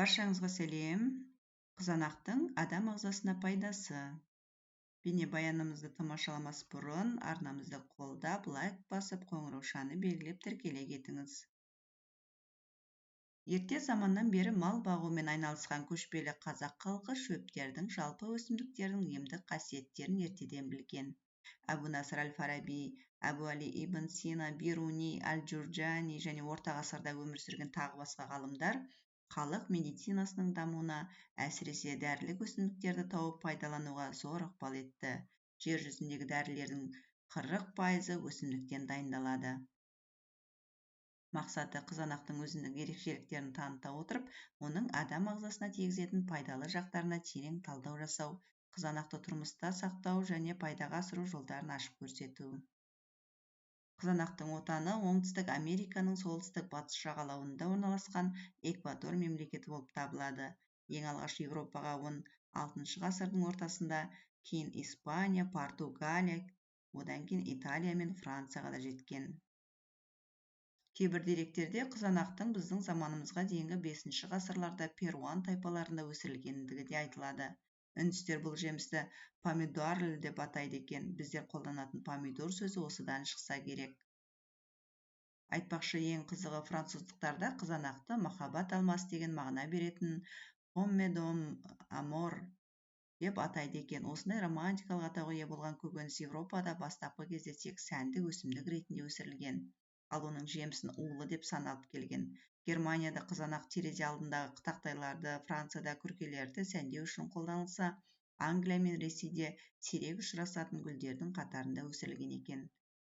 Баршаңызға сәлем. Қызанақтың адам ағзасына пайдасы. Бейнебаянымызды тамашаламас бұрын арнамызды қолдап, лайк басып, қоңыраушаны белгілеп тіркеле кетіңіз. Ерте заманнан бері мал бағумен айналысқан көшпелі қазақ халқы шөптердің, жалпы өсімдіктердің емдік қасиеттерін ертеден білген. Әбу Насыр әл-Фараби, Әбу Али ибн Сина, Бируни, Аль-Джурджани және орта ғасырда өмір сүрген тағы басқа ғалымдар халық медицинасының дамуына, әсіресе дәрілік өсімдіктерді тауып пайдалануға зор ықпал етті. Жер жүзіндегі дәрілердің 40% өсімдіктен дайындалады. Мақсаты қызанақтың өзіндік ерекшеліктерін таныта отырып, оның адам ағзасына тигізетін пайдалы жақтарына терең талдау жасау, қызанақты тұрмыста сақтау және пайдаға асыру жолдарын ашып көрсету. Қызанақтың отаны оңтүстік Американың солтүстік батыс жағалауында орналасқан Эквадор мемлекеті болып табылады. Ең алғаш Еуропаға 16 ғасырдың ортасында, кейін Испания, Португалия, одан кейін Италия мен Францияға да жеткен. Кейбір деректерде қызанақтың біздің заманымызға дейінгі 5 ғасырларда перуан тайпаларында өсірілгендігі де айтылады. Үндістер бұл жемісті помидорль деп атайды екен. Біздер қолданатын помидор сөзі осыдан шықса керек. Айтпақшы, ең қызығы, француздықтарда қызанақты махаббат алмасы деген мағына беретін pomme d'amour деп атайды екен. Осындай романтикалық атауға ие болған көкөніс Еуропада бастапқы кезде тек сәндік өсімдік ретінде өсірілген. Ал оның жемісін улы деп саналып келген. Германияда қызанақ терезе алдындағы тақтайларды, Францияда күркелерді сәндеу үшін қолданылса, Англия мен Ресейде сирек ұшырасатын гүлдердің қатарында өсірілген екен.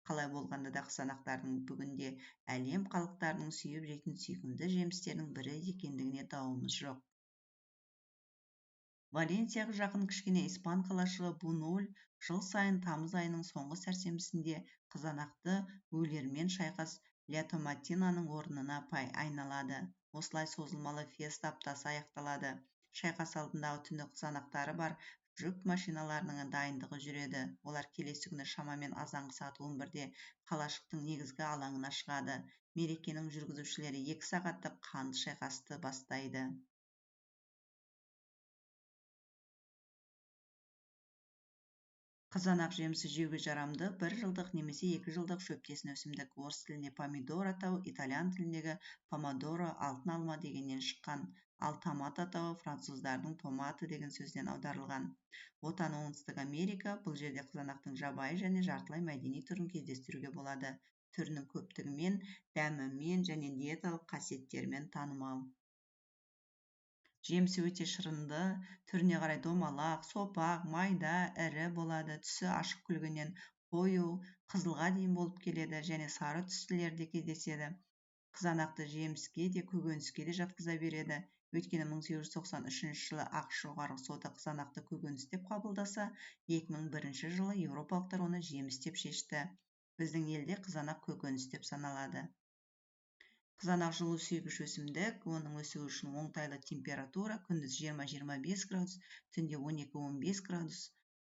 Қалай болғанда да қызанақтардың бүгінде әлем халықтарының сүйіп жейтін сүйкімді жемістерінің бірі екендігіне дауымыз жоқ. Валенсияға жақын кішкене испан қалашығы Бунуль жыл сайын тамыз айының соңғы сәрсенбісінде қызанақты өлермен шайқас Ля Томатинаның орнына айналады. Осылай созылмалы феста аптасы аяқталады. Шайқас алдындағы түні қызанақтары бар жүк машиналарының дайындығы жүреді. Олар келесі күні шамамен азанғы сағат 11-де қалашықтың негізгі алаңына шығады. Мерекенің жүргізушілері 2 сағаттық қанды шайқасты бастайды. Қызанақ жемісі жеуге жарамды 1 жылдық немесе 2 жылдық шөптесін өсімдік. Орыс тілінде помидор атауы итальян тіліндегі помодоро алтын алма дегеннен шыққан, ал томат атауы француздардың томаты деген сөзден аударылған. Отаны оңтүстік Америка, бұл жерде қызанақтың жабайы және жартылай мәдени түрін кездестіруге болады. Түрінің көптігімен, дәмімен және диеталық қасиеттерімен танымал. Жемісі өте шырынды, түріне қарай домалақ, сопақ, майда, ірі болады. Түсі ашық күлгінен қою, қызылға дейін болып келеді және сары түстілер де кездеседі. Қызанақты жеміске де көкөніске де жатқыза береді. Өйткені 1893 жылы ақш жоғарғы соты қызанақты көкөніс деп қабылдаса, 2001 жылы еуропалықтар оны жеміс деп шешті. Біздің елде қызанақ көкөніс деп саналады. Қызанақ жылу сүйгіш өсімдік, оның өсуі үшін оңтайлы температура, күндіз 20-25 градус, түнде 12-15 градус.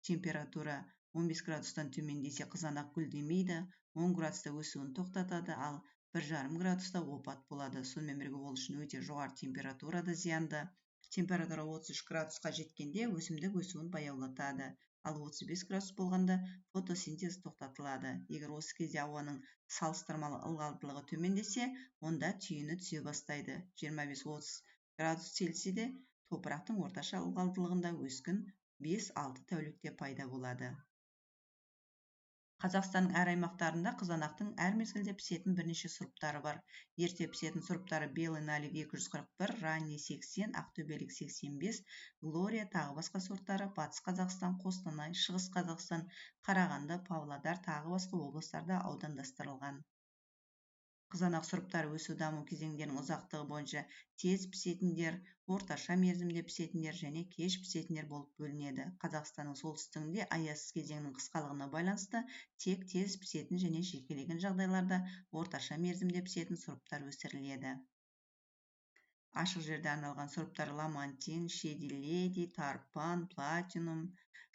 Температура 15 градустан төмендесе қызанақ гүлдемейді, 10 градуста өсуін тоқтатады, ал 1,5 градуста опат болады. Сонымен бірге ол үшін өте жоғары температурада зиянды. Температура 33 градусқа жеткенде өсімдік өсуін баяулатады, ал 35 градус болғанда фотосинтез тоқтатылады. Егер осы кезде ауаның салыстырмалы ылғалдылығы төмендесе, онда түйіні түсе бастайды. 25-30 градус Цельсийде топырақтың орташа ылғалдылығында өскін 5-6 тәулікте пайда болады. Қазақстанның әр аймақтарында қызанақтың әр мезгілде пісетін бірнеше сұрыптары бар. Ерте пісетін сұрыптары белый налив 241, ранний 80, ақтөбелік 85, Глория тағы басқа сорттары Батыс Қазақстан, Қостанай, Шығыс Қазақстан, Қарағанды, Павлодар тағы басқа облыстарда аудандастырылған. Қызанақ сұрыптары өсу даму кезеңдерінің ұзақтығы бойынша тез пісетіндер, орташа мерзімде пісетіндер және кеш пісетіндер болып бөлінеді. Қазақстанның солтүстігінде аязсыз кезеңнің қысқалығына байланысты тек тез пісетін және жекелеген жағдайларда орташа мерзімде пісетін сұрыптар өсіріледі. Ашық жерде арналған сұрыптар ламантин, шеди леди, тарпан, платинум,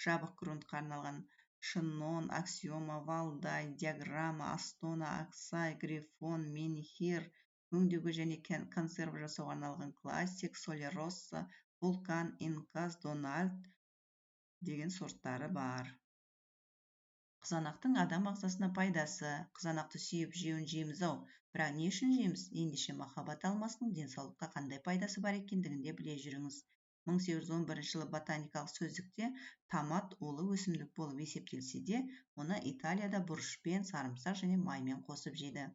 жабық грунтқа арналған Шиннон, Аксиома, Валдай, Диаграмма, Астона, Аксай, Грифон, Менхир, өңдеуге және консерва жасауға арналған классик, солероса, вулкан, инкас, дональд деген сорттары бар. Қызанақтың адам ағзасына пайдасы. Қызанақты сүйіп жеуін жейміз-ау, бірақ не үшін жейміз? Ендеше махаббат алмасының денсаулыққа қандай пайдасы бар екендігін де біле жүріңіз. 1811 жылы ботаникалық сөздікте томат улы өсімдік болып есептелсе де, оны Италияда бұрышпен, сарымсақ және маймен қосып жейді.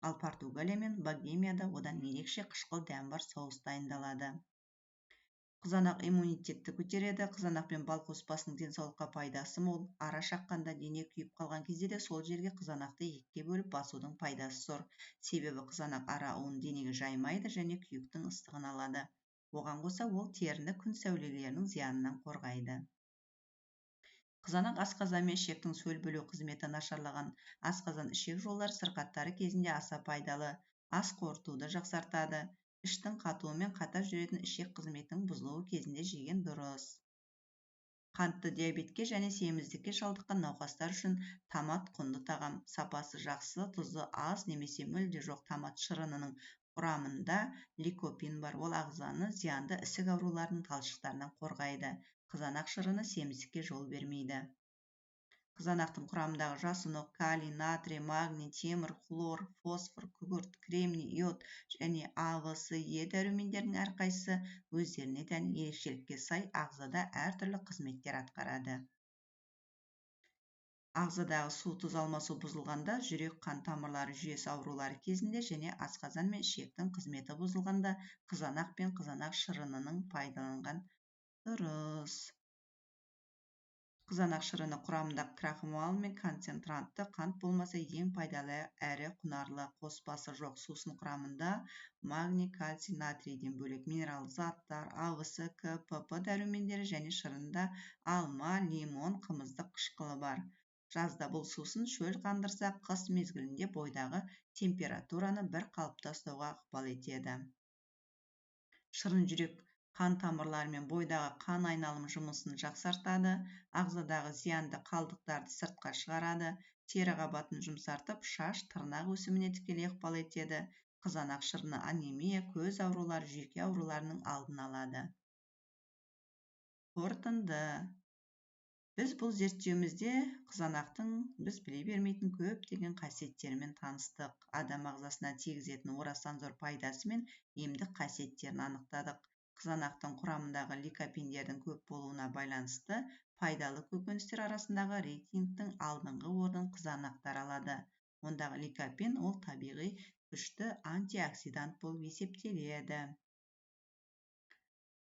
Ал Португалия мен Богемияда одан ерекше қышқыл дәм бар соус дайындалады. Қызанақ иммунитетті көтереді. Қызанақ пен бал қоспасының денсаулыққа пайдасы мол. Ара шаққанда, дене күйіп қалған кезде де сол жерге қызанақты екіге бөліп басудың пайдасы зор. Себебі қызанақ ара уын денеге жаймайды және күйіктің ыстығын алады. Оған қоса ол теріні күн сәулелерінің зиянынан қорғайды. Қызанақ асқазан мен ішектің сөл бөлу қызметі нашарлаған асқазан ішек жолдары сырқаттары кезінде аса пайдалы. Ас қорытуды жақсартады. Іштің қатуымен қатар жүретін ішек қызметінің бұзылуы кезінде жеген дұрыс. Қантты диабетке және семіздікке шалдыққан науқастар үшін томат құнды тағам. Сапасы жақсы, тұзы аз немесе мүлде жоқ томат шырынының құрамында ликопин бар. Ол ағзаны зиянды ісік ауруларының талшықтарынан қорғайды. Қызанақ шырыны семіздікке жол бермейді. Қызанақтың құрамындағы жасұнық, калий, натрий, магний, темір, хлор, фосфор, күкірт, кремний, йод және А, В, С, Е дәрумендерінің әрқайсысы өздеріне тән ерекшелікке сай ағзада әртүрлі қызметтер атқарады. Ағзадағы су тұз алмасу бұзылғанда, жүрек қан тамырлары жүйесі аурулары кезінде және асқазан мен ішектің қызметі бұзылғанда қызанақ пен қызанақ шырынының пайдаланған дұрыс. Қызанақ шырыны құрамында крахмал мен концентрантты қант болмаса ең пайдалы әрі құнарлы. Қоспасы жоқ. Сусын құрамында магний, кальций, натрийден бөлек минерал заттар, А, В, С, К, ПП дәрумендері және шырында алма, лимон, қымыздық қышқылы бар. Жазда бұл сусын шөл қандырса, қыс мезгілінде бойдағы температураны бір қалыпта ұстауға ықпал етеді. Шырын жүрек қан тамырлары мен бойдағы қан айналым жұмысын жақсартады. Ағзадағы зиянды қалдықтарды сыртқа шығарады. Тері қабатын жұмсартып, шаш, тырнақ өсіміне тікелей ықпал етеді. Қызанақ шырыны анемия, көз аурулары, жүйке ауруларының алдын алады. Қорытынды. Біз бұл зерттеуімізде қызанақтың біз біле бермейтін көптеген қасиеттерімен таныстық. Адам ағзасына тигізетін орасан зор пайдасы мен емдік қасиеттерін анықтадық. Қызанақтың құрамындағы ликопиндердің көп болуына байланысты пайдалы көкөністер арасындағы рейтингтің алдыңғы орнын қызанақтар алады. Ондағы ликопин ол табиғи күшті антиоксидант болып есептеледі.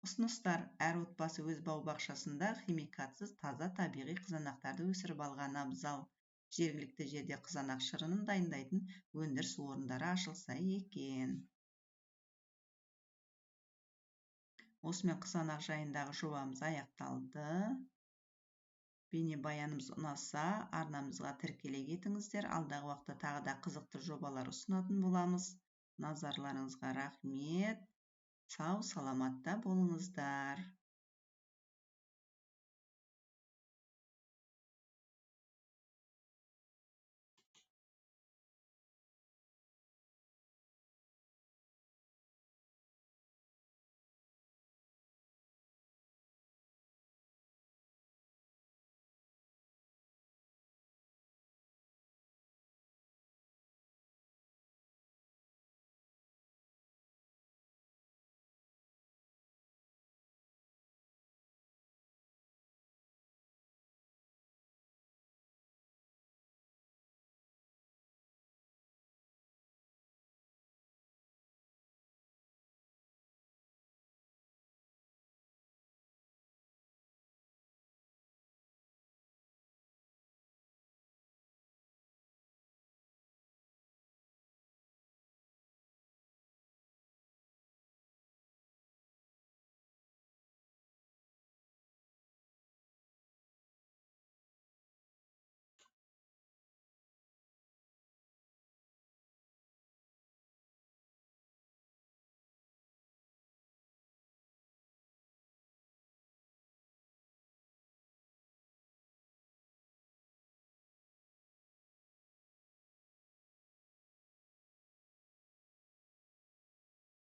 Ұсыныстар: әр отбасы өз бау-бақшасында химикатсыз таза табиғи қызанақтарды өсіріп алғаны абзал. Жергілікті жерде қызанақ шырынын дайындайтын өндіріс орындары ашылса екен. Осымен қызанақ жайындағы жобамыз аяқталды. Бейнебаянымыз ұнаса, арнамызға тіркеле кетіңіздер. Алдағы уақытта тағы да қызықты жобалар ұсынатын боламыз. Назарларыңызға рахмет. Сау саламатта болыңыздар.